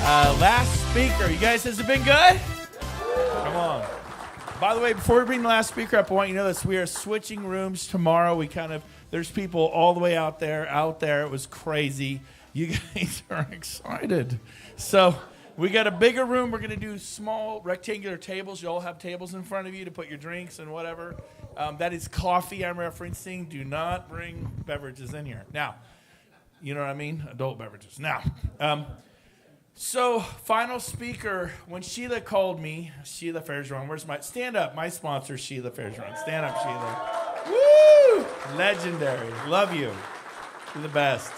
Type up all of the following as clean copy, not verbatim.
Last speaker. You guys, has it been good? Come on. By the way, before we bring the last speaker up, I want you to know this. We are switching rooms tomorrow. There's people all the way out there. It was crazy. You guys are excited. So we got a bigger room. We're going to do small rectangular tables. You all have tables in front of you to put your drinks and whatever. That is coffee I'm referencing. Do not bring beverages in here. Now, you know what I mean? Adult beverages. Now, so final speaker, when Sheila called me, Sheila Fairjohn, stand up, my sponsor, Sheila Fairjohn. Stand up, Sheila. Woo! Legendary. Love you. You're the best.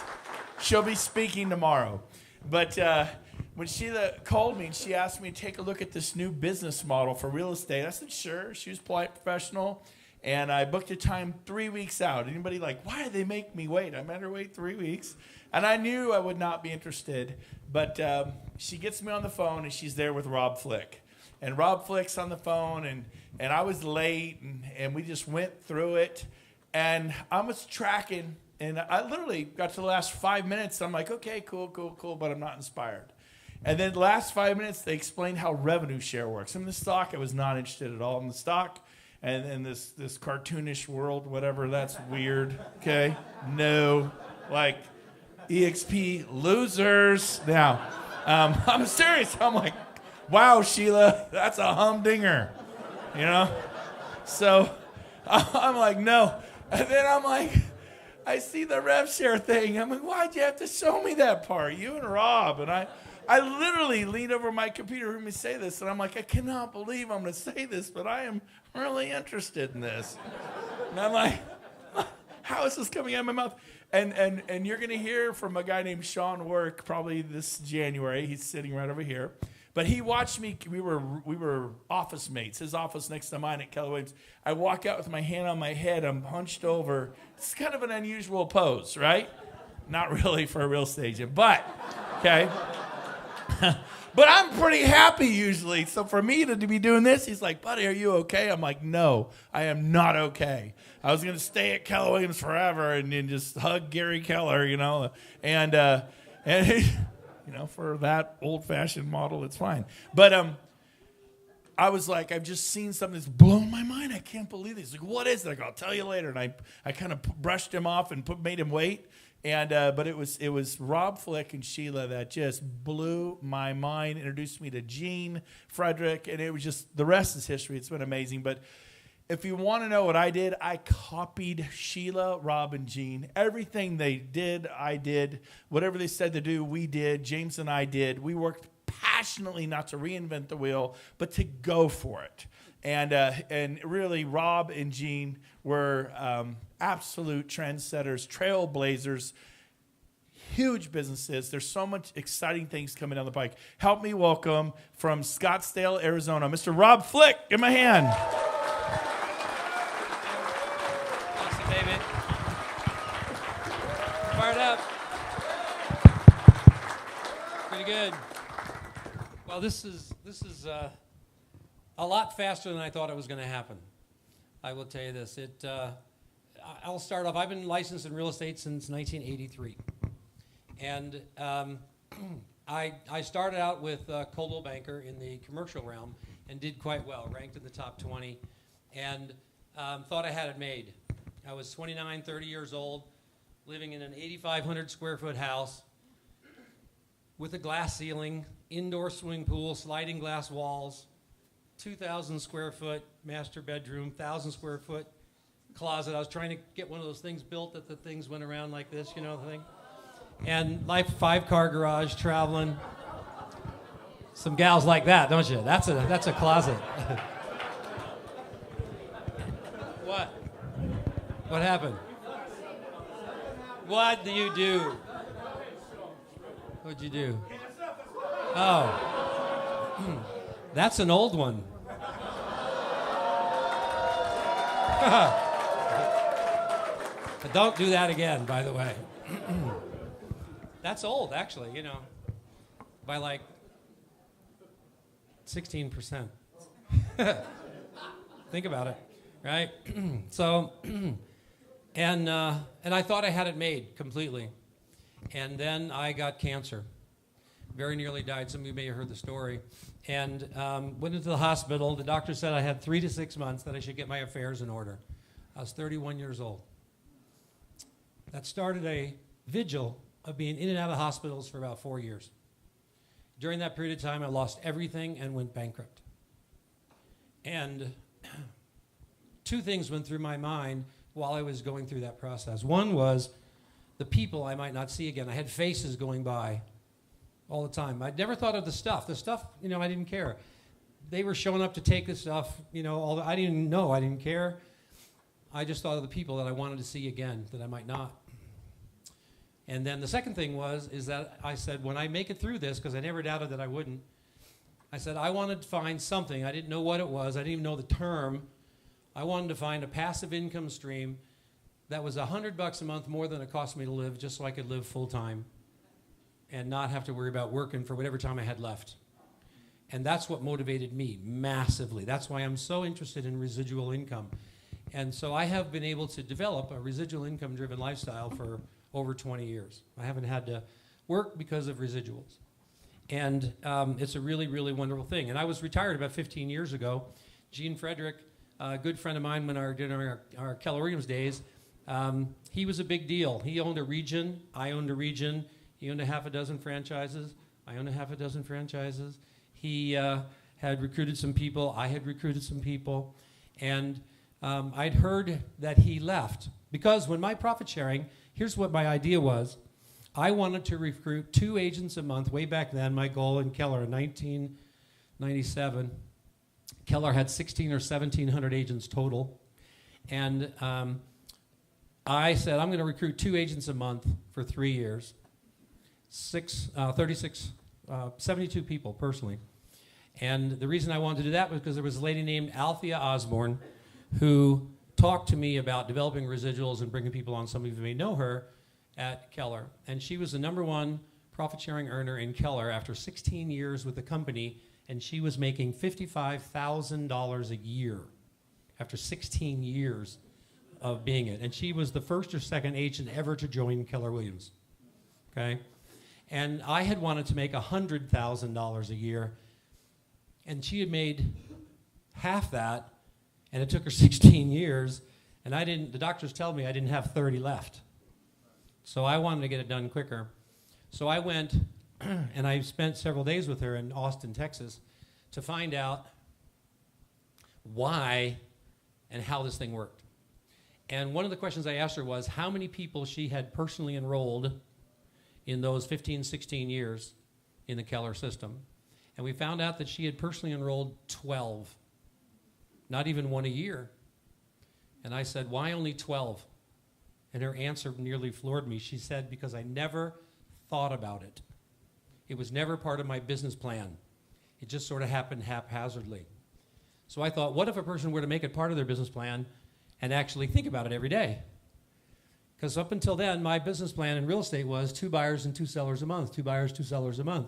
She'll be speaking tomorrow. But when Sheila called me and she asked me to take a look at this new business model for real estate, I said, sure. She was polite, professional. And I booked a time 3 weeks out. Anybody like, why did they make me wait? I made her wait 3 weeks. And I knew I would not be interested. But she gets me on the phone, and she's there with Rob Flick. And Rob Flick's on the phone, and I was late, and we just went through it. And I was tracking, and I literally got to the last 5 minutes. I'm like, okay, cool, but I'm not inspired. And then the last 5 minutes, they explained how revenue share works. In the stock, I was not interested at all in the stock. And in this cartoonish world, whatever, that's weird, okay? No, like EXP losers. Now, I'm serious. I'm like, wow, Sheila, that's a humdinger, you know? So I'm like, no. And then I'm like, I see the rev share thing. I'm like, why'd you have to show me that part? You and Rob. And I literally leaned over my computer and heard me say this, and I'm like, I cannot believe I'm going to say this, but I am really interested in this. And I'm like, how is this coming out of my mouth? And you're going to hear from a guy named Sean Work probably this January. He's sitting right over here. But he watched me. We were office mates. His office next to mine at Keller Williams. I walk out with my hand on my head. I'm hunched over. It's kind of an unusual pose, right? Not really for a real estate agent, but, okay. But I'm pretty happy usually. So for me to be doing this, he's like, buddy, are you okay? I'm like, no, I am not okay. I was going to stay at Keller Williams forever and then just hug Gary Keller, you know. And you know, for that old-fashioned model, it's fine. But I was like, I've just seen something that's blown my mind. I can't believe this. He's like, what is it? I'll tell you later. And I kind of brushed him off and made him wait. And but it was Rob Flick and Sheila that just blew my mind, introduced me to Gene, Frederick, and it was just, the rest is history. It's been amazing. But if you want to know what I did, I copied Sheila, Rob, and Gene. Everything they did, I did. Whatever they said to do, we did. James and I did. We worked passionately not to reinvent the wheel, but to go for it. And really, Rob and Gene were absolute trendsetters, trailblazers, huge businesses. There's so much exciting things coming down the pike. Help me welcome from Scottsdale, Arizona, Mr. Rob Flick. Give him a hand. Awesome, David. Fired up. Pretty good. Well, this is a lot faster than I thought it was going to happen. I will tell you this. I'll start off. I've been licensed in real estate since 1983. And I started out with Coldwell Banker in the commercial realm and did quite well, ranked in the top 20, and thought I had it made. I was 29, 30 years old, living in an 8,500 square foot house with a glass ceiling, indoor swimming pool, sliding glass walls, 2,000 square foot master bedroom, 1,000 square foot closet. I was trying to get one of those things built that the things went around like this, you know the thing? And life 5-car garage, traveling. Some gals like that, don't you? That's a closet. What? What happened? What do you do? What'd you do? Oh. That's an old one. But don't do that again, by the way. That's old, actually, you know, by like 16%. Think about it, right? So, and I thought I had it made completely. And then I got cancer. very nearly died. Some of you may have heard the story. And went into the hospital. The doctor said I had 3 to 6 months that I should get my affairs in order. I was 31 years old. That started a vigil of being in and out of hospitals for about 4 years. During that period of time, I lost everything and went bankrupt. And two things went through my mind while I was going through that process. One was the people I might not see again. I had faces going by all the time. I'd never thought of the stuff. The stuff, I didn't care. They were showing up to take the stuff, I didn't know. I didn't care. I just thought of the people that I wanted to see again that I might not. And then the second thing is that I said, when I make it through this, because I never doubted that I wouldn't, I said I wanted to find something. I didn't know what it was. I didn't even know the term. I wanted to find a passive income stream that was $100 a month more than it cost me to live, just so I could live full time and not have to worry about working for whatever time I had left. And that's what motivated me massively. That's why I'm so interested in residual income. And so I have been able to develop a residual income driven lifestyle for over 20 years. I haven't had to work because of residuals. And it's a really, really wonderful thing. And I was retired about 15 years ago. Gene Frederick, a good friend of mine during our Keller Williams days, he was a big deal. He owned a region. I owned a region. He owned a half a dozen franchises. I owned a half a dozen franchises. He had recruited some people. I had recruited some people. And I'd heard that he left. Because when my profit sharing, here's what my idea was. I wanted to recruit 2 agents a month. Way back then, my goal in Keller in 1997, Keller had 1,600 or 1,700 agents total. And I said, I'm going to recruit 2 agents a month for 3 years. 72 people personally. And the reason I wanted to do that was because there was a lady named Althea Osborne who talked to me about developing residuals and bringing people on. Some of you may know her at Keller. And she was the #1 profit-sharing earner in Keller after 16 years with the company, and she was making $55,000 a year after 16 years of being it. And she was the first or second agent ever to join Keller Williams, okay? And I had wanted to make $100,000 a year, and she had made half that, and it took her 16 years, and the doctors told me I didn't have 30 left. So I wanted to get it done quicker. So I went and I spent several days with her in Austin, Texas, to find out why and how this thing worked. And one of the questions I asked her was how many people she had personally enrolled in those 15, 16 years in the Keller system. And we found out that she had personally enrolled 12, not even one a year. And I said, why only 12? And her answer nearly floored me. She said, because I never thought about it. It was never part of my business plan. It just sort of happened haphazardly. So I thought, what if a person were to make it part of their business plan and actually think about it every day? Because up until then, my business plan in real estate was 2 buyers and 2 sellers a month, 2 buyers, 2 sellers a month,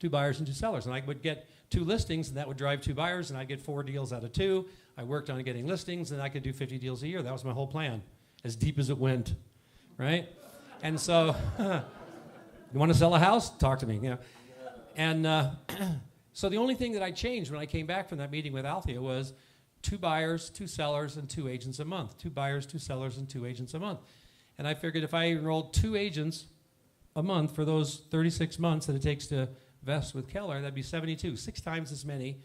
2 buyers and 2 sellers. And I would get 2 listings, and that would drive 2 buyers, and I'd get 4 deals out of 2. I worked on getting listings, and I could do 50 deals a year. That was my whole plan, as deep as it went, right? And so, you want to sell a house? Talk to me, And so the only thing that I changed when I came back from that meeting with Althea was 2 buyers, 2 sellers, and 2 agents a month. 2 buyers, 2 sellers, and 2 agents a month. And I figured if I enrolled 2 agents a month for those 36 months that it takes to vest with Keller, that'd be 72, 6 times as many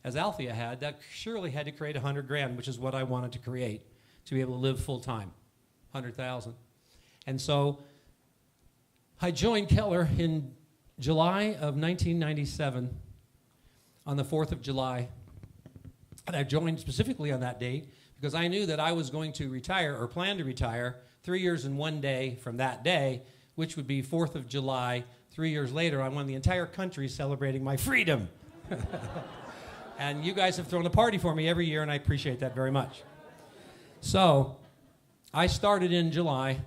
as Althea had. That surely had to create $100,000, which is what I wanted to create to be able to live full time, 100,000. And so I joined Keller in July of 1997, on the 4th of July. And I joined specifically on that date because I knew that I was going to retire or plan to retire 3 years and 1 day from that day, which would be 4th of July. 3 years later, I won the entire country celebrating my freedom. And you guys have thrown a party for me every year, and I appreciate that very much. So I started in July,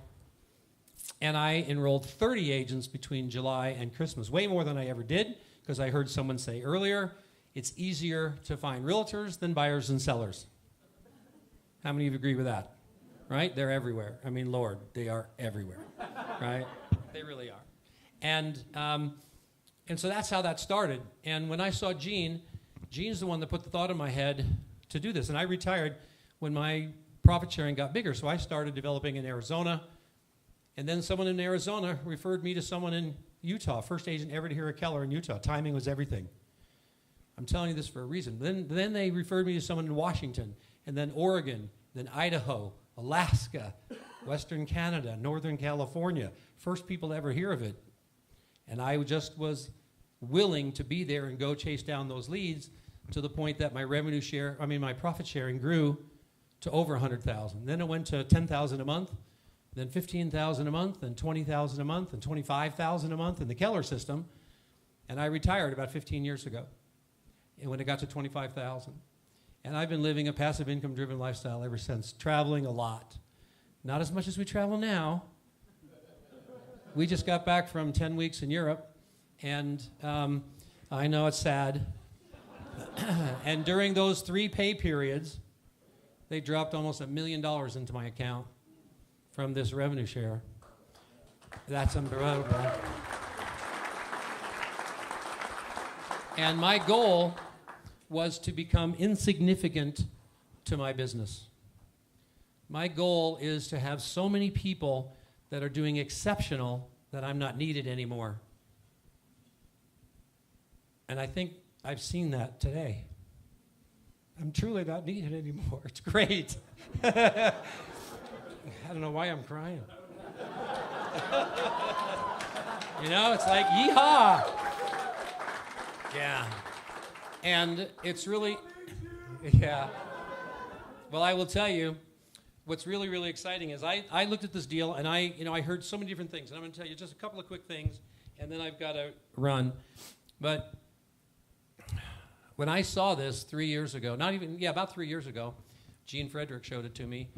and I enrolled 30 agents between July and Christmas, way more than I ever did, because I heard someone say earlier, it's easier to find realtors than buyers and sellers. How many of you agree with that? Right? They're everywhere. I mean, Lord, they are everywhere, right? They really are. And And so that's how that started. And when I saw Gene's the one that put the thought in my head to do this. And I retired when my profit sharing got bigger. So I started developing in Arizona. And then someone in Arizona referred me to someone in Utah, first agent ever to hear a Keller in Utah. Timing was everything. I'm telling you this for a reason. Then they referred me to someone in Washington, and then Oregon, then Idaho, Alaska, Western Canada, Northern California. First people to ever hear of it. And I just was willing to be there and go chase down those leads to the point that my profit sharing grew to over 100,000. Then it went to 10,000 a month, then 15,000 a month, then 20,000 a month, and 25,000 a month in the Keller system. And I retired about 15 years ago. And when it got to 25,000. And I've been living a passive income driven lifestyle ever since, traveling a lot. Not as much as we travel now. We just got back from 10 weeks in Europe, and I know it's sad. And during those 3 pay periods, they dropped almost $1 million into my account from this revenue share. That's unbelievable. And my goal was to become insignificant to my business. My goal is to have so many people that are doing exceptional that I'm not needed anymore. And I think I've seen that today. I'm truly not needed anymore. It's great. I don't know why I'm crying. You know, it's like, yeehaw. Yeah. And it's really, yeah. Well, I will tell you, what's really, really exciting is I looked at this deal, and I heard so many different things. And I'm going to tell you just a couple of quick things, and then I've got to run. But when I saw this 3 years ago, about 3 years ago, Gene Frederick showed it to me.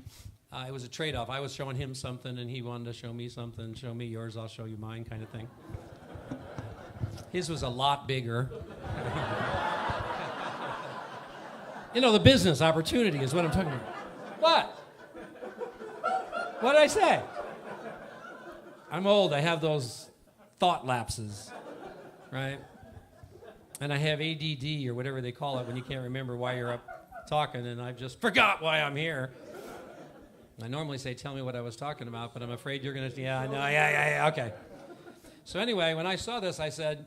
It was a trade-off. I was showing him something, and he wanted to show me something. Show me yours, I'll show you mine kind of thing. His was a lot bigger. You know, the business opportunity is what I'm talking about. What? What did I say? I'm old. I have those thought lapses, right? And I have ADD or whatever they call it when you can't remember why you're up talking, and I've just forgot why I'm here. I normally say, tell me what I was talking about, but I'm afraid you're going to, yeah, I know, yeah, okay. So anyway, when I saw this, I said,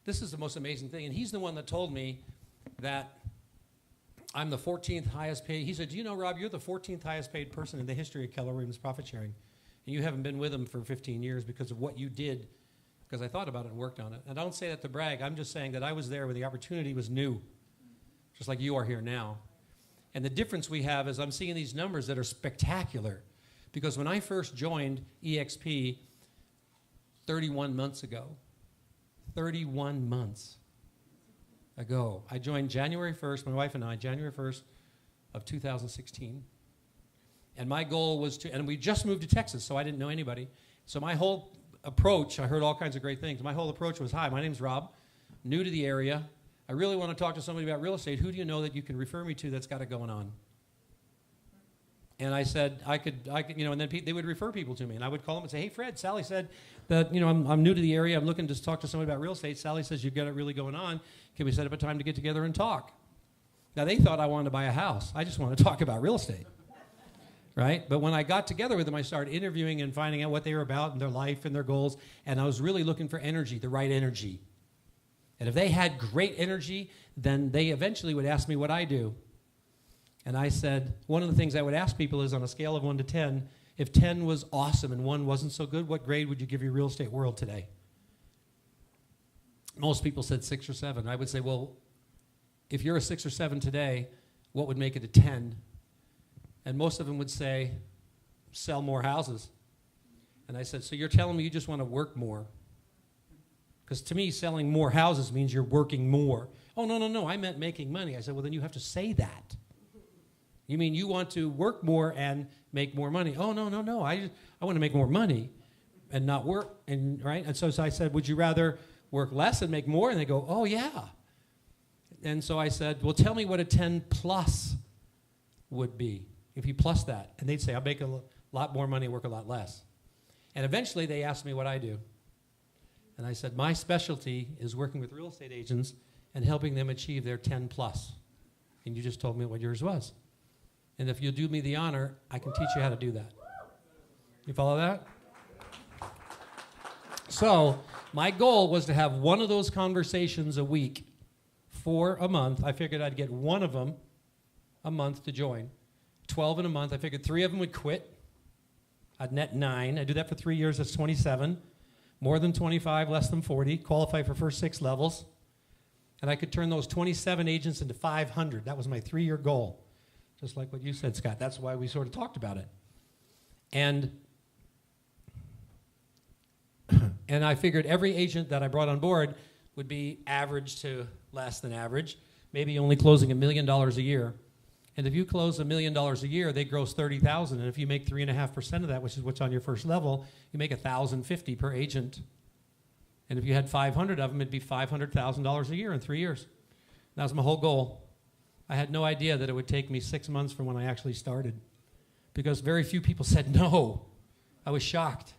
this is the most amazing thing. And he's the one that told me that I'm the 14th highest paid. He said, do you know, Rob, you're the 14th highest paid person in the history of Keller Williams profit sharing. And you haven't been with him for 15 years because of what you did, because I thought about it and worked on it. And I don't say that to brag. I'm just saying that I was there when the opportunity was new, just like you are here now. And the difference we have is I'm seeing these numbers that are spectacular. Because when I first joined EXP 31 months ago, 31 months ago, I joined January 1st, my wife and I, January 1st of 2016. And my goal was to, and we just moved to Texas, so I didn't know anybody. So my whole approach, I heard all kinds of great things. My whole approach was, hi, my name's Rob, new to the area. I really want to talk to somebody about real estate. Who do you know that you can refer me to that's got it going on? And I said, I could, and then they would refer people to me. And I would call them and say, hey, Fred, Sally said that, I'm new to the area. I'm looking to talk to somebody about real estate. Sally says you've got it really going on. Can we set up a time to get together and talk? Now, they thought I wanted to buy a house. I just wanted to talk about real estate, right? But when I got together with them, I started interviewing and finding out what they were about and their life and their goals. And I was really looking for energy, the right energy. And if they had great energy, then they eventually would ask me what I do. And I said, one of the things I would ask people is on a scale of 1 to 10, if 10 was awesome and 1 wasn't so good, what grade would you give your real estate world today? Most people said 6 or 7. I would say, well, if you're a 6 or 7 today, what would make it a 10? And most of them would say, sell more houses. And I said, so you're telling me you just want to work more? Because to me, selling more houses means you're working more. Oh, no, I meant making money. I said, well, then you have to say that. You mean you want to work more and make more money? Oh, no. I want to make more money and not work, and right? And so I said, would you rather work less and make more? And they go, oh, yeah. And so I said, well, tell me what a 10 plus would be if you plus that. And they'd say, I'll make a lot more money, work a lot less. And eventually they asked me what I do. And I said, my specialty is working with real estate agents and helping them achieve their 10 plus. And you just told me what yours was. And if you'll do me the honor, I can teach you how to do that. You follow that? So my goal was to have one of those conversations a week for a month. I figured I'd get one of them a month to join. 12 in a month. I figured 3 of them would quit. I'd net 9. I do that for 3 years. That's 27. More than 25, less than 40. Qualify for first 6 levels. And I could turn those 27 agents into 500. That was my 3-year goal. Just like what you said, Scott. That's why we sort of talked about it. And I figured every agent that I brought on board would be average to less than average, maybe only closing $1 million a year. And if you close $1 million a year, they gross $30,000. And if you make 3.5% of that, which is what's on your first level, you make $1,050 per agent. And if you had 500 of them, it'd be $500,000 a year in 3 years. That was my whole goal. I had no idea that it would take me 6 months from when I actually started, because very few people said no. I was shocked,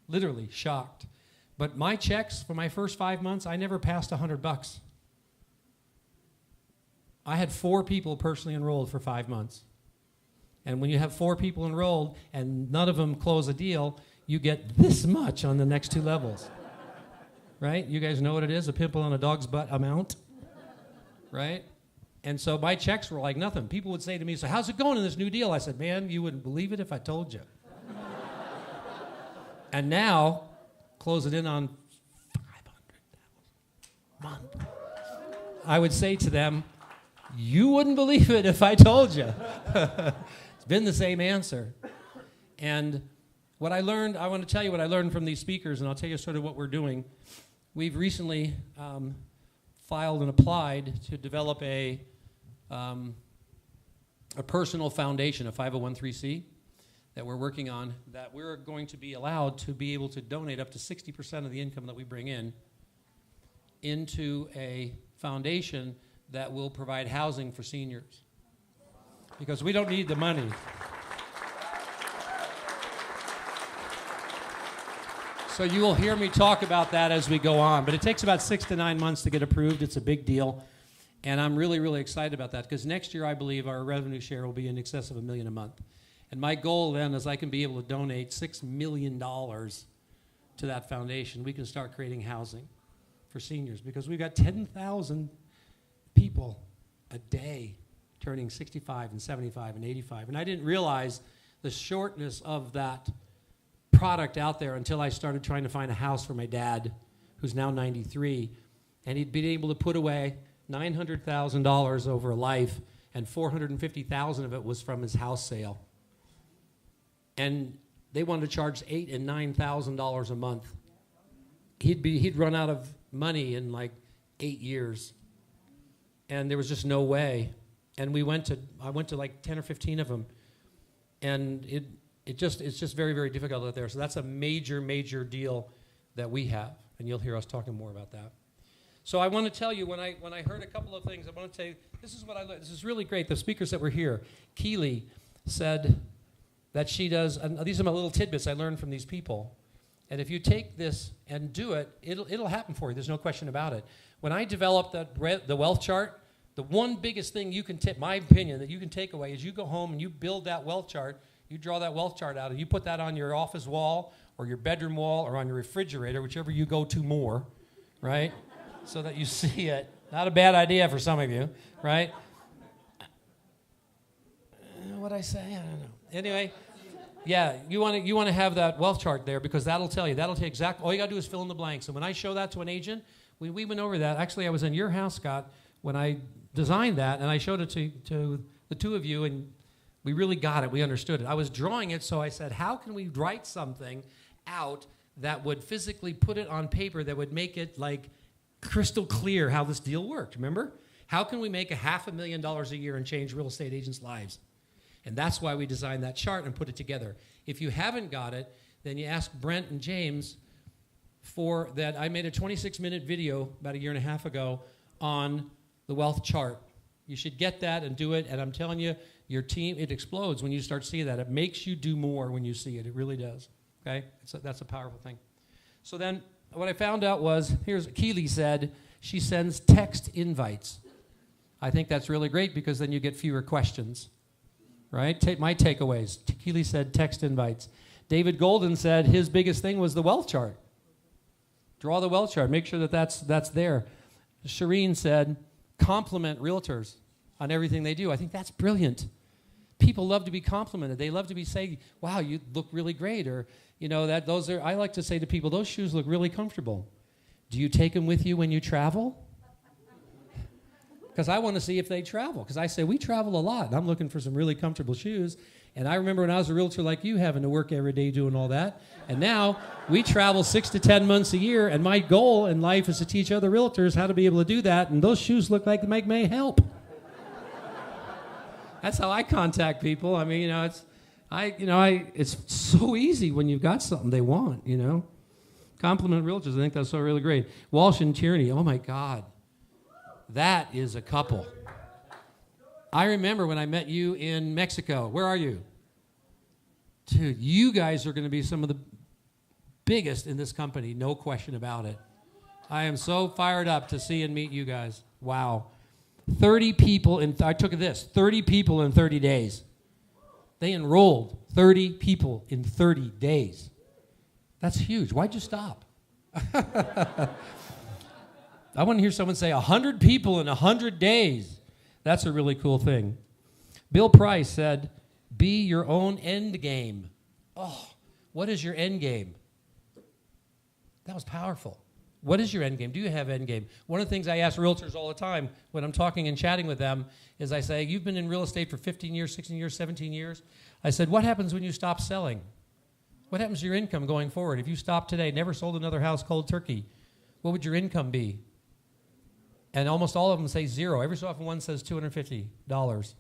literally shocked. But my checks for my first 5 months, I never passed $100. I had 4 people personally enrolled for 5 months. And when you have 4 people enrolled and none of them close a deal, you get this much on the next 2 levels. Right? You guys know what it is, a pimple on a dog's butt amount? Right? And so my checks were like nothing. People would say to me, so how's it going in this new deal? I said, man, you wouldn't believe it if I told you. And now, close it in on $500,000 a month. I would say to them, you wouldn't believe it if I told you. It's been the same answer. And what I learned, I want to tell you what I learned from these speakers, and I'll tell you sort of what we're doing. We've recently filed and applied to develop a personal foundation, a 501(c) that we're working on, that we're going to be allowed to be able to donate up to 60% of the income that we bring in into a foundation that will provide housing for seniors. Because we don't need the money. So you will hear me talk about that as we go on. But it takes about 6 to 9 months to get approved. It's a big deal. And I'm really, really excited about that, because next year I believe our revenue share will be in excess of $1 million a month. And my goal then is I can be able to donate $6 million to that foundation. We can start creating housing for seniors, because we've got 10,000 people a day turning 65 and 75 and 85. And I didn't realize the shortness of that product out there until I started trying to find a house for my dad, who's now 93. And he'd been able to put away $900,000 over a life, and $450,000 of it was from his house sale. And they wanted to charge $8,000 and $9,000 a month. He'd run out of money in like 8 years. And there was just no way. And I went to like 10 or 15 of them. And it's just very, very difficult out there. So that's a major, major deal that we have. And you'll hear us talking more about that. So I want to tell you, when I heard a couple of things, I want to tell you, this is what I learned. This is really great. The speakers that were here, Keely said that she does, and these are my little tidbits I learned from these people. And if you take this and do it, it'll happen for you. There's no question about it. When I developed the wealth chart, the one biggest thing you can my opinion, that you can take away is you go home and you build that wealth chart, you draw that wealth chart out, and you put that on your office wall or your bedroom wall or on your refrigerator, whichever you go to more, right? So that you see it. Not a bad idea for some of you, right? What'd I say? I don't know. Anyway, yeah, you want to have that wealth chart there, because that'll tell you. That'll take exact. All you got to do is fill in the blanks. And when I show that to an agent, we went over that. Actually, I was in your house, Scott, when I designed that, and I showed it to the two of you, and we really got it. We understood it. I was drawing it, so I said, how can we write something out that would physically put it on paper that would make it like crystal clear how this deal worked, remember? How can we make $500,000 a year and change real estate agents' lives? And that's why we designed that chart and put it together. If you haven't got it, then you ask Brent and James for that. I made a 26-minute video about 1.5 years ago on the wealth chart. You should get that and do it. And I'm telling you, your team, it explodes when you start seeing that. It makes you do more when you see it. It really does. Okay? That's a powerful thing. So then what I found out was, here's Keely said, she sends text invites. I think that's really great because then you get fewer questions, right? My takeaways. Keely said text invites. David Golden said his biggest thing was the wealth chart. Draw the wealth chart. Make sure that that's there. Shireen said compliment realtors on everything they do. I think that's brilliant. People love to be complimented. They love to be saying, wow, you look really great. Or, you know, I like to say to people, those shoes look really comfortable. Do you take them with you when you travel? Because I want to see if they travel. Because I say, we travel a lot, and I'm looking for some really comfortable shoes. And I remember when I was a realtor like you, having to work every day doing all that. And now we travel 6 to 10 months a year, and my goal in life is to teach other realtors how to be able to do that, and those shoes look like they may help. That's how I contact people. I mean, it's so easy when you've got something they want, you know. Compliment realtors. I think that's so really great. Walsh and Tierney. Oh, my God. That is a couple. I remember when I met you in Mexico. Where are you? Dude, you guys are going to be some of the biggest in this company, no question about it. I am so fired up to see and meet you guys. Wow. 30 people, I took this, 30 people in 30 days. They enrolled 30 people in 30 days. That's huge. Why'd you stop? I want to hear someone say 100 people in 100 days. That's a really cool thing. Bill Price said, be your own end game. Oh, what is your end game? That was powerful. What is your end game? Do you have end game? One of the things I ask realtors all the time when I'm talking and chatting with them is I say, you've been in real estate for 15 years, 16 years, 17 years. I said, what happens when you stop selling? What happens to your income going forward? If you stopped today, never sold another house cold turkey, what would your income be? And almost all of them say zero. Every so often one says $250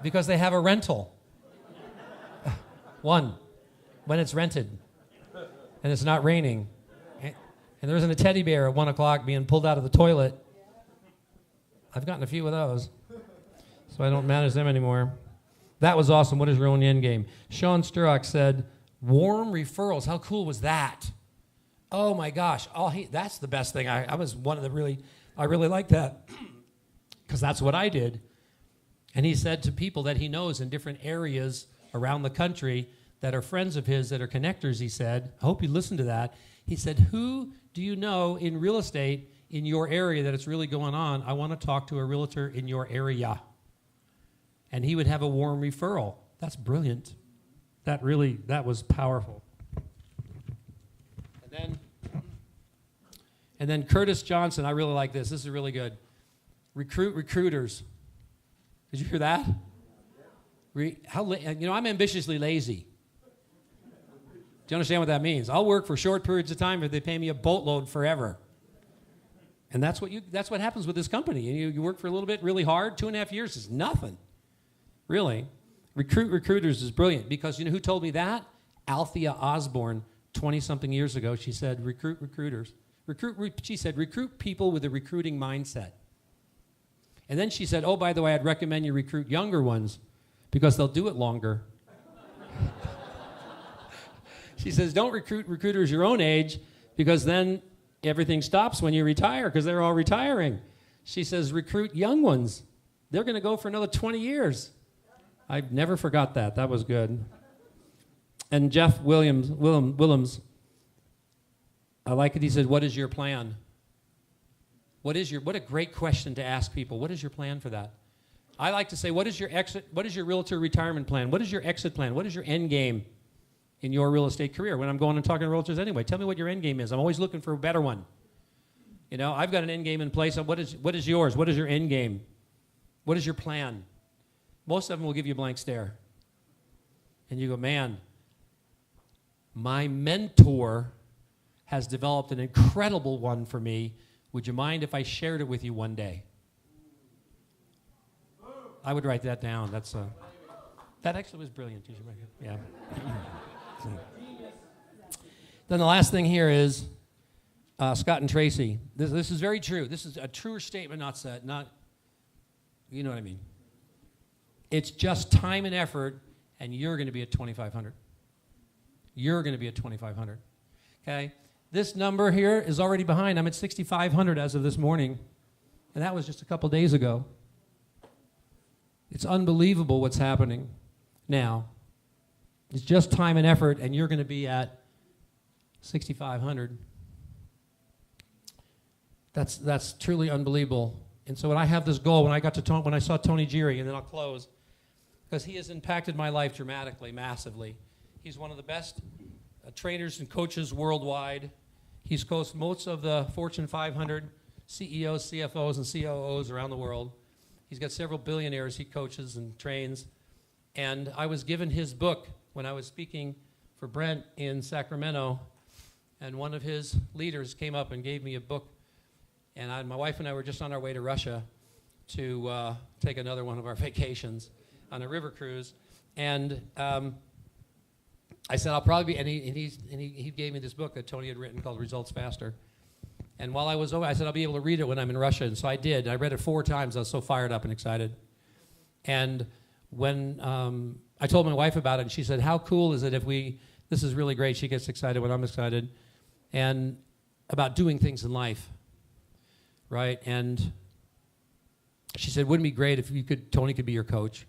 because they have a rental. One, when it's rented and it's not raining. And there isn't a teddy bear at 1 o'clock being pulled out of the toilet. I've gotten a few of those, so I don't manage them anymore. That was awesome. What is your own end game? Sean Sturrock said, warm referrals. How cool was that? Oh, my gosh. That's the best thing. I was one of the I really like that because that's what I did. And he said to people that he knows in different areas around the country that are friends of his, that are connectors, he said, I hope you listen to that. He said, who do you know in real estate in your area that it's really going on? I want to talk to a realtor in your area. And he would have a warm referral. That's brilliant. That was powerful. And then Curtis Johnson, I really like this. This is really good. Recruit recruiters. Did you hear that? I'm ambitiously lazy. Do you understand what that means? I'll work for short periods of time if they pay me a boatload forever. And that's what happens with this company. You work for a little bit really hard. 2.5 years is nothing. Really. Recruit recruiters is brilliant because you know who told me that? Althea Osborne, 20-something years ago. She said, recruit recruiters. She said, recruit people with a recruiting mindset. And then she said, oh, by the way, I'd recommend you recruit younger ones because they'll do it longer. She says, don't recruit recruiters your own age because then everything stops when you retire because they're all retiring. She says, recruit young ones. They're going to go for another 20 years. I never forgot that. That was good. And Jeff Willems, I like it. He said, what is your plan? What a great question to ask people. What is your plan for that? I like to say, what is your realtor retirement plan? What is your exit plan? What is your end game in your real estate career? When I'm going and talking to realtors anyway, tell me what your end game is. I'm always looking for a better one. You know, I've got an end game in place. What is yours? What is your end game? What is your plan? Most of them will give you a blank stare. And you go, man, my mentor has developed an incredible one for me. Would you mind if I shared it with you one day? I would write that down. That actually was brilliant. Yeah. Then the last thing here is Scott and Tracy. This is very true. This is a truer statement, you know what I mean. It's just time and effort, and you're going to be at 2,500. You're going to be at 2,500. Okay? This number here is already behind. I'm at 6,500 as of this morning, and that was just a couple days ago. It's unbelievable what's happening now. It's just time and effort, and you're going to be at 6,500. That's truly unbelievable. And so when I have this goal, when I saw Tony Geary, and then I'll close, because he has impacted my life dramatically, massively. He's one of the best trainers and coaches worldwide. He's coached most of the Fortune 500 CEOs, CFOs, and COOs around the world. He's got several billionaires he coaches and trains. And I was given his book when I was speaking for Brent in Sacramento, and one of his leaders came up and gave me a book. And my wife and I were just on our way to Russia to take another one of our vacations on a river cruise. And I said, I'll probably be, and he gave me this book that Tony had written called Results Faster. And while I was over, I said, I'll be able to read it when I'm in Russia. And so I did. I read it 4 times. I was so fired up and excited. And when I told my wife about it, and she said, how cool is it if this is really great. She gets excited when I'm excited. And about doing things in life, right? And she said, wouldn't it be great if Tony could be your coach?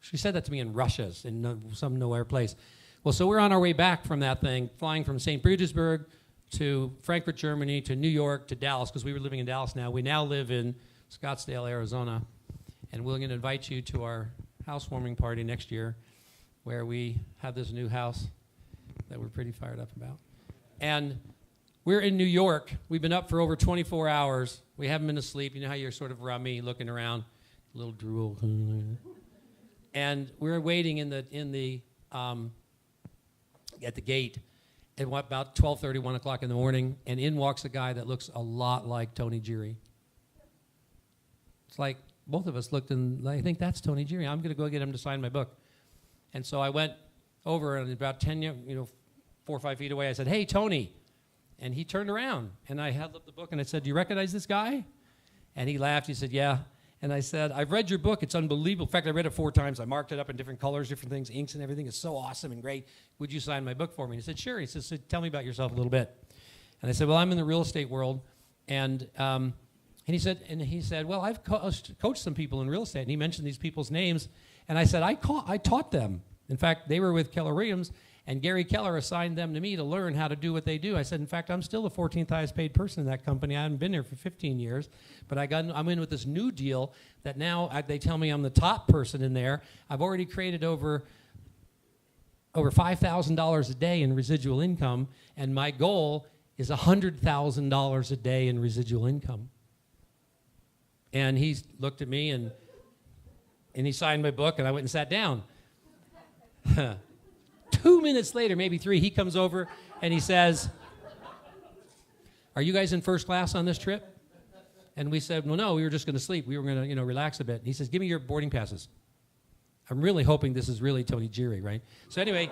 She said that to me in Russia, in some nowhere place. Well, so we're on our way back from that thing, flying from St. Petersburg to Frankfurt, Germany, to New York, to Dallas, because we were living in Dallas now. We now live in Scottsdale, Arizona, and we're going to invite you to our housewarming party next year, where we have this new house that we're pretty fired up about. And we're in New York. We've been up for over 24 hours. We haven't been asleep. You know how you're sort of rummy, looking around, a little drool. And we're waiting at the gate at about 12:30, 1 o'clock in the morning, and in walks a guy that looks a lot like Tony Geary. It's like both of us looked, and I think that's Tony Geary. I'm going to go get him to sign my book. And so I went over, and about 4 or 5 feet away, I said, hey, Tony. And he turned around, and I held up the book, and I said, do you recognize this guy? And he laughed. He said, yeah. And I said, I've read your book. It's unbelievable. In fact, I read it 4 times. I marked it up in different colors, different things, inks and everything. It's so awesome and great. Would you sign my book for me? And he said, sure. He said, so tell me about yourself a little bit. And I said, well, I'm in the real estate world. And he said, well, I've coached some people in real estate. And he mentioned these people's names. And I said, I taught them. In fact, they were with Keller Williams, and Gary Keller assigned them to me to learn how to do what they do. I said, in fact, I'm still the 14th highest paid person in that company. I haven't been there for 15 years, but I'm in with this new deal that now they tell me I'm the top person in there. I've already created over $5,000 a day in residual income, and my goal is $100,000 a day in residual income. And he looked at me, and he signed my book, and I went and sat down. 2 minutes later, maybe 3, he comes over and he says, are you guys in first class on this trip? And we said, well, no, we were just going to sleep. We were going to relax a bit. And he says, give me your boarding passes. I'm really hoping this is really Tony Geary, right? So anyway,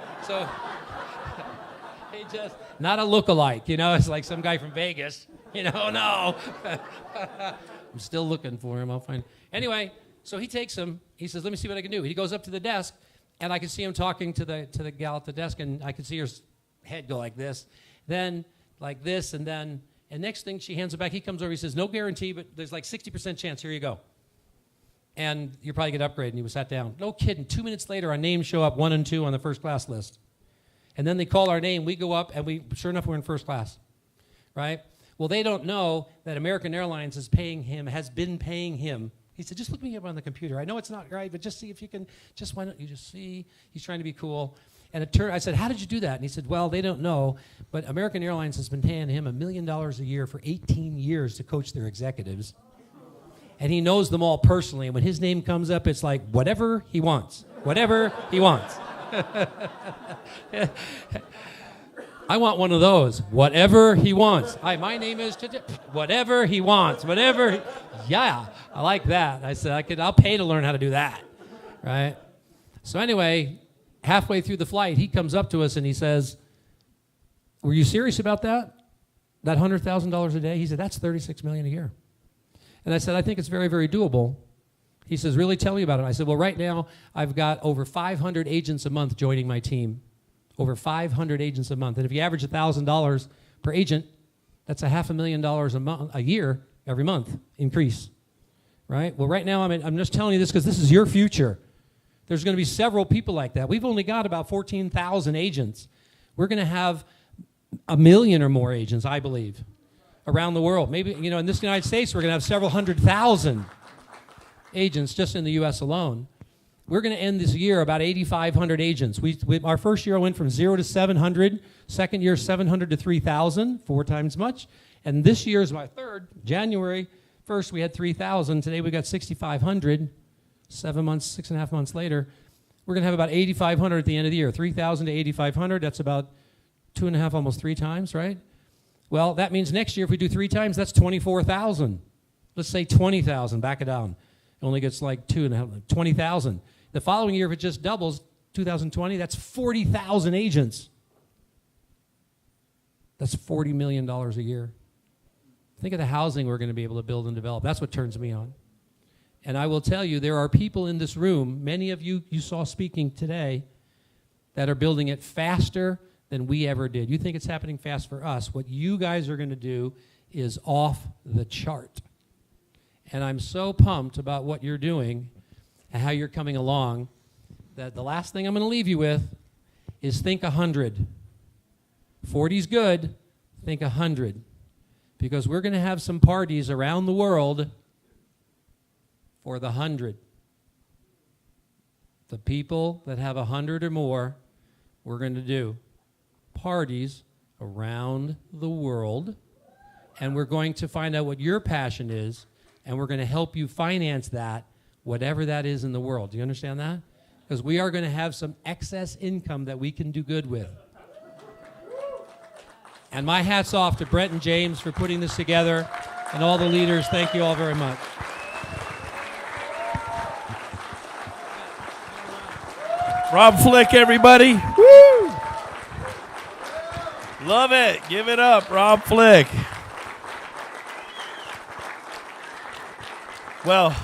he just, not a lookalike, it's like some guy from Vegas, no. I'm still looking for him. I'll find. Anyway, so he takes him. He says, let me see what I can do. He goes up to the desk. And I could see him talking to the gal at the desk, and I could see her head go like this, then like this, and next thing she hands it back. He comes over, he says, no guarantee, but there's like 60% chance. Here you go. And you're probably going to upgrade. And he was sat down. No kidding. 2 minutes later, our names show up 1 and 2 on the first class list. And then they call our name. We go up, and sure enough, we're in first class, right? Well, they don't know that American Airlines has been paying him. He said, just look me up on the computer. I know it's not right, but just see if you can, why don't you just see? He's trying to be cool. And I said, how did you do that? And he said, well, they don't know, but American Airlines has been paying him $1 million a year for 18 years to coach their executives. And he knows them all personally. And when his name comes up, it's like, whatever he wants. Whatever he wants. I want one of those. Whatever he wants. Hi, my name is whatever he wants. Yeah, I like that. I said I'll pay to learn how to do that, right? So anyway, halfway through the flight, he comes up to us and he says, "Were you serious about that? That $100,000 a day?" He said, "That's $36 million a year." And I said, "I think it's very, very doable." He says, "Really? Tell me about it." I said, "Well, right now I've got over 500 agents a month joining my team." over 500 agents a month. And if you average $1,000 per agent, that's $500,000 a year, every month increase, right? Well, right now, I'm just telling you this because this is your future. There's going to be several people like that. We've only got about 14,000 agents. We're going to have 1 million or more agents, I believe, around the world. Maybe, in this United States, we're going to have several 100,000 agents just in the U.S. alone. We're going to end this year about 8,500 agents. Our first year went from 0 to 700. Second year, 700 to 3,000, 4 times much. And this year is my third. January 1st, we had 3,000. Today, we got 6,500. 7 months, 6.5 months later, we're going to have about 8,500 at the end of the year. 3,000 to 8,500, that's about 2.5, almost 3 times, right? Well, that means next year, if we do 3 times, that's 24,000. Let's say 20,000, back it down. It only gets like 2.5, 20,000. The following year, if it just doubles, 2020, that's 40,000 agents. That's $40 million a year. Think of the housing we're going to be able to build and develop. That's what turns me on. And I will tell you, there are people in this room, many of you saw speaking today, that are building it faster than we ever did. You think it's happening fast for us. What you guys are going to do is off the chart. And I'm so pumped about what you're doing and how you're coming along that the last thing I'm going to leave you with is think 100. 40's good, think 100. Because we're going to have some parties around the world for the 100. The people that have 100 or more, we're going to do parties around the world, and we're going to find out what your passion is, and we're going to help you finance that, whatever that is in the world. Do you understand that? Because we are going to have some excess income that we can do good with. And my hat's off to Brent and James for putting this together, and all the leaders. Thank you all very much. Rob Flick, everybody. Woo! Love it. Give it up, Rob Flick. Well,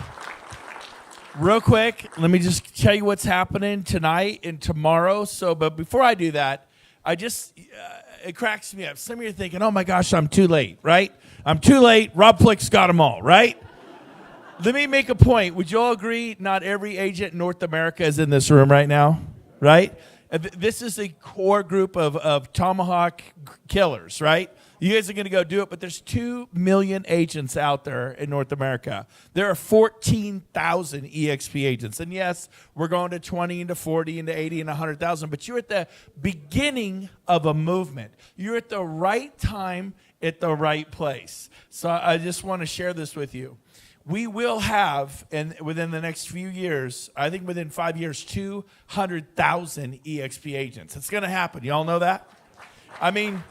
real quick, let me just tell you what's happening tonight and tomorrow. But before I do that, it cracks me up. Some of you are thinking, oh my gosh, I'm too late, right? I'm too late. Rob Flick's got them all, right? Let me make a point. Would you all agree not every agent in North America is in this room right now, right? This is a core group of tomahawk killers, right? You guys are going to go do it, but there's 2 million agents out there in North America. There are 14,000 EXP agents. And yes, we're going to 20 into 40 into 80 and 100,000, but you're at the beginning of a movement. You're at the right time at the right place. So I just want to share this with you. We will have, and within the next few years, I think within 5 years, 200,000 EXP agents. It's going to happen. You all know that? I mean,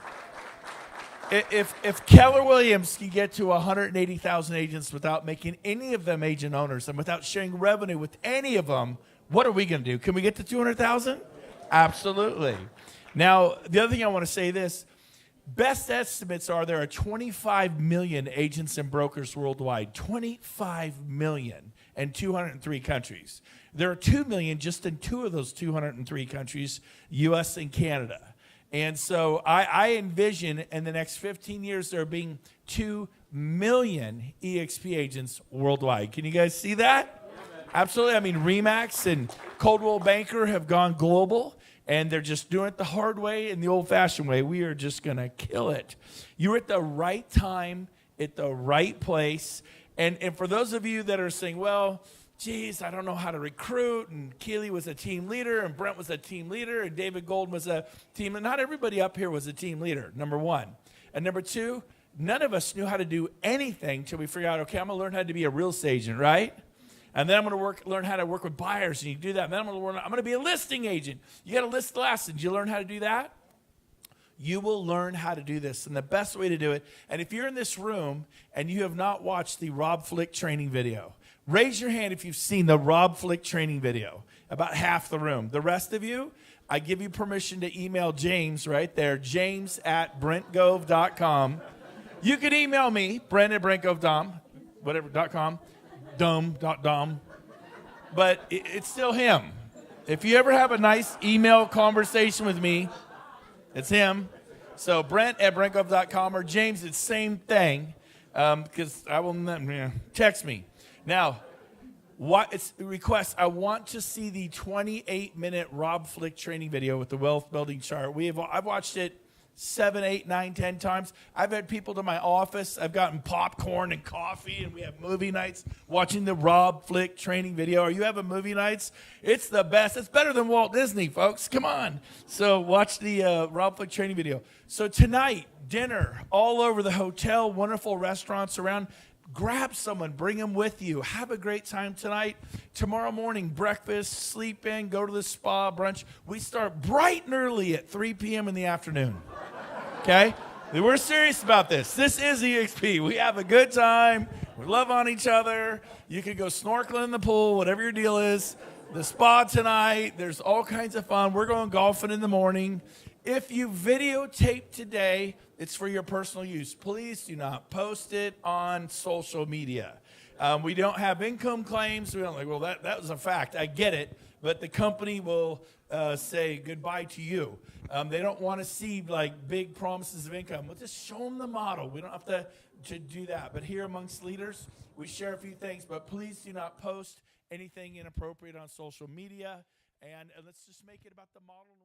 if Keller Williams can get to 180,000 agents without making any of them agent owners and without sharing revenue with any of them, what are we going to do? Can we get to 200,000? Absolutely. Now, the other thing I want to say this. Best estimates are there are 25 million agents and brokers worldwide. 25 million in 203 countries. There are 2 million just in 2 of those 203 countries, U.S. and Canada. And so I envision in the next 15 years there being 2 million EXP agents worldwide. Can you guys see that? Absolutely. I mean, RE/MAX and Coldwell Banker have gone global. And they're just doing it the hard way and the old-fashioned way. We are just going to kill it. You're at the right time, at the right place. And for those of you that are saying, well, geez, I don't know how to recruit, and Keely was a team leader, and Brent was a team leader, and David Golden was a team leader. Not everybody up here was a team leader, number one. And number two, none of us knew how to do anything until we figured out, okay, I'm going to learn how to be a real estate agent, right? And then I'm going to learn how to work with buyers, and you do that. And then I'm going to be a listing agent. You got to list the last. Did you learn how to do that? You will learn how to do this, and the best way to do it. And if you're in this room and you have not watched the Rob Flick training video, raise your hand if you've seen the Rob Flick training video. About half the room. The rest of you, I give you permission to email James right there, james@brentgove.com. You can email me, Brent@brentgove.com, whatever, .com. Dumb. But it's still him. If you ever have a nice email conversation with me, it's him. So Brent at BrentGove.com or James, it's same thing. Because I will text me. Now, what it's a request. I want to see the 28-minute Rob Flick training video with the wealth building chart. I've watched it 7, 8, 9, 10 times. I've had people to my office. I've gotten popcorn and coffee, and we have movie nights watching the Rob Flick training video. Are you having movie nights? It's the best. It's better than Walt Disney, folks. Come on. So watch the Rob Flick training video. So tonight, dinner all over the hotel, wonderful restaurants around. Grab someone, bring them with you. Have a great time tonight. Tomorrow morning, breakfast, sleep in, go to the spa, brunch. We start bright and early at 3 p.m. in the afternoon. Okay? We're serious about this. This is EXP. We have a good time. We love on each other. You can go snorkeling in the pool, whatever your deal is. The spa tonight. There's all kinds of fun. We're going golfing in the morning. If you videotape today, it's for your personal use. Please do not post it on social media. We don't have income claims. We don't well, that was a fact. I get it. But the company will say goodbye to you. They don't want to see like big promises of income. We'll just show them the model. We don't have to do that. But here amongst leaders, we share a few things. But please do not post anything inappropriate on social media. And let's just make it about the model.